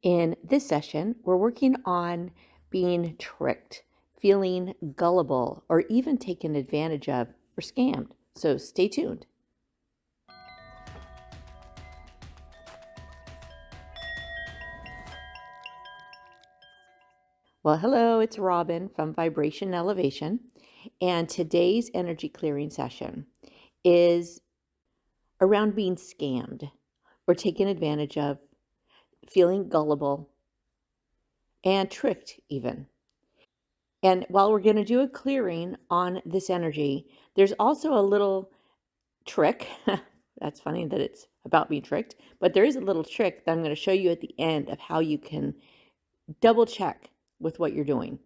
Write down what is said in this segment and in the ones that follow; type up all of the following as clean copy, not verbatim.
In this session, we're working on being tricked, feeling gullible, or even taken advantage of or scammed. So stay tuned. Well, hello, it's Robin from Vibration and Elevation, and today's energy clearing session is around being scammed or taken advantage of, feeling gullible, and tricked even. And while we're going to do a clearing on this energy, there's also a little trick. That's funny that it's about being tricked, but there is a little trick that I'm going to show you at the end of how you can double check with what you're doing.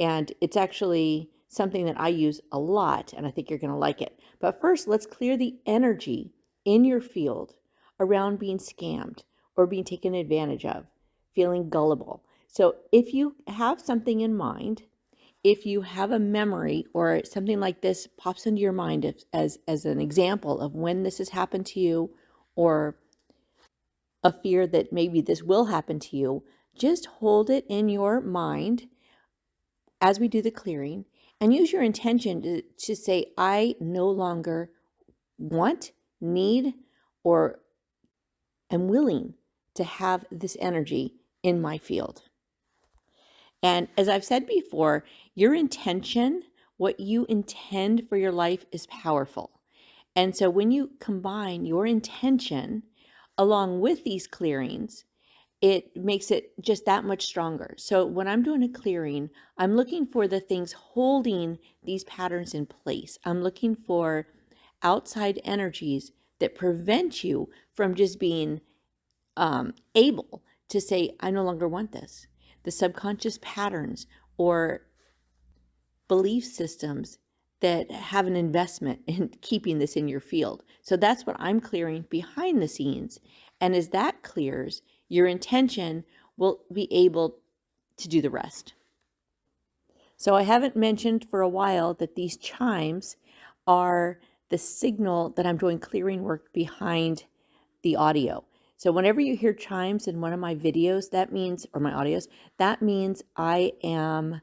And it's actually something that I use a lot, and I think you're going to like it. But first, let's clear the energy in your field around being scammed or being taken advantage of, feeling gullible. So if you have something in mind, if you have a memory or something like this pops into your mind as an example of when this has happened to you, or a fear that maybe this will happen to you, just hold it in your mind as we do the clearing and use your intention to say, I no longer want, need, or am willing to have this energy in my field. And as I've said before, your intention, what you intend for your life, is powerful. And so when you combine your intention along with these clearings, it makes it just that much stronger. So when I'm doing a clearing, I'm looking for the things holding these patterns in place. I'm looking for outside energies that prevent you from just being able to say, I no longer want this. The subconscious patterns or belief systems that have an investment in keeping this in your field. So that's what I'm clearing behind the scenes. And as that clears, your intention will be able to do the rest. So I haven't mentioned for a while that these chimes are the signal that I'm doing clearing work behind the audio. So whenever you hear chimes in one of my videos, that means, or my audios, that means I am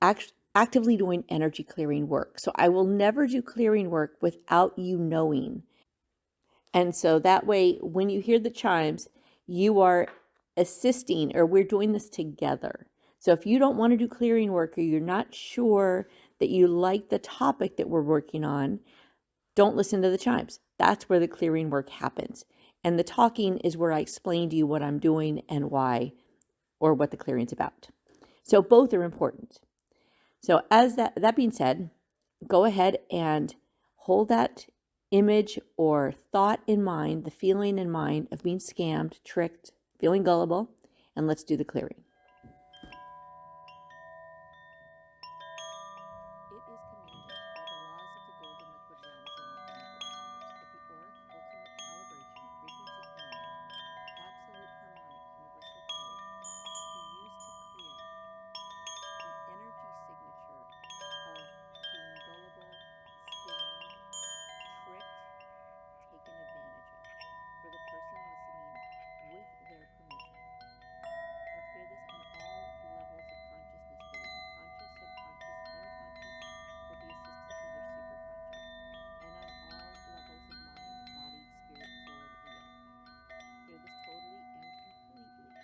actively doing energy clearing work. So I will never do clearing work without you knowing. And so that way, when you hear the chimes, you are assisting, or we're doing this together. So if you don't want to do clearing work, or you're not sure that you like the topic that we're working on, don't listen to the chimes. That's where the clearing work happens. And the talking is where I explain to you what I'm doing and why, or what the clearing's about. So both are important. So as that being said, go ahead and hold that image or thought in mind, the feeling in mind of being scammed, tricked, feeling gullible, and let's do the clearing. It is commanded by the laws of the golden liquid realms and alchemical powers that the auric ultimate calibration frequency command, absolute harmonic universal code, be used to clear the energy signature of being gullible, scammed, tricked, taken advantage of for the person listening with their permission. And clear this on all levels of consciousness for them: conscious, subconscious, unconscious, with the assistance of their superconscious, and on all levels of mind, body, spirit, soul, and ego. Clear this totally and completely.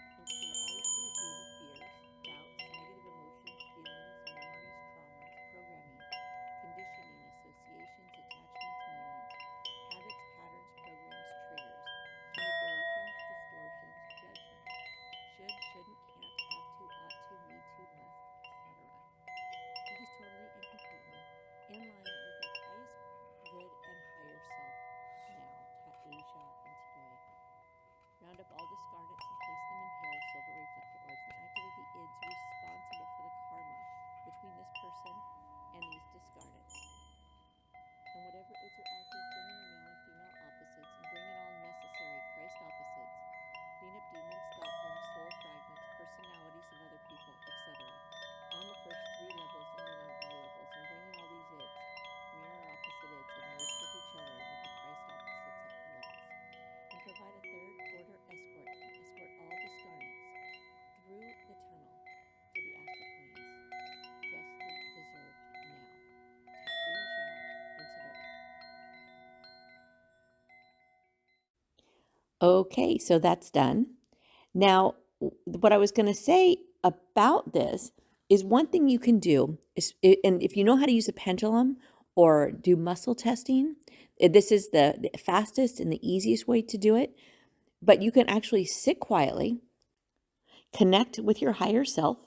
And clear all associated fears, doubts, negative emotions, feelings, memories, traumas, programming, conditioning, associations, attachments, meanings, habits, patterns, programs, triggers, manipulations, distortions, judgments, should, shouldn't, can't, have to, ought to, need to, must, etc. Do this totally and completely in line with your highest good and higher self now, Ta'Asia, and today. Round up all discarnates and place them in pale silver reflector orbs, and activate the ids responsible for the karma between this person and these discarnates. And whatever ids are active, bring in their male and female opposites, and bring in all necessary Christ opposites. Clean up demons, thought forms, soul fragments, personalities of other people, etc. On the first 3 levels and then on all levels, and bring in all these ids, mirror opposite ids, and merge with each other with the Christ opposites levels. And provide a third order escort Okay, so that's done. Now, what I was going to say about this is one thing you can do is, and if you know how to use a pendulum or do muscle testing, this is the fastest and the easiest way to do it. But you can actually sit quietly, connect with your higher self,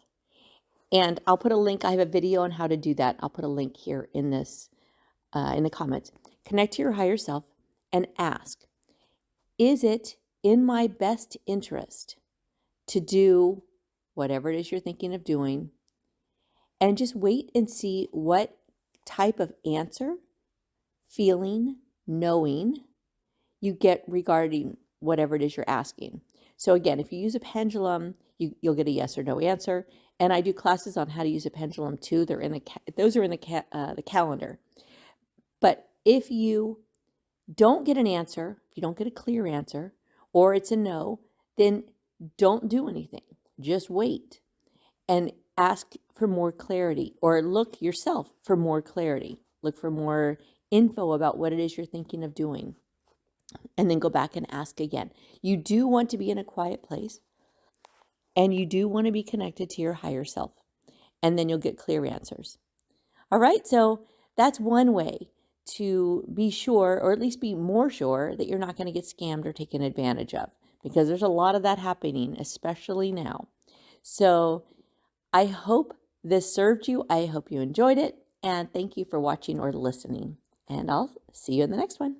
and I'll put a link. I have a video on how to do that. I'll put a link here in this in the comments. Connect to your higher self and ask, is it in my best interest to do whatever it is you're thinking of doing? And just wait and see what type of answer, feeling, knowing you get regarding whatever it is you're asking. So again, if you use a pendulum, you'll get a yes or no answer. And I do classes on how to use a pendulum too. They're in those are in the calendar. But if you don't get an answer, if you don't get a clear answer, or it's a no, then don't do anything. Just wait and ask for more clarity, or look yourself for more clarity. Look for more info about what it is you're thinking of doing, and then go back and ask again. You do want to be in a quiet place, and you do want to be connected to your higher self, and then you'll get clear answers. All right, so that's one way to be sure, or at least be more sure, that you're not going to get scammed or taken advantage of, because there's a lot of that happening, especially now. So I hope this served you. I hope you enjoyed it. And thank you for watching or listening. And I'll see you in the next one.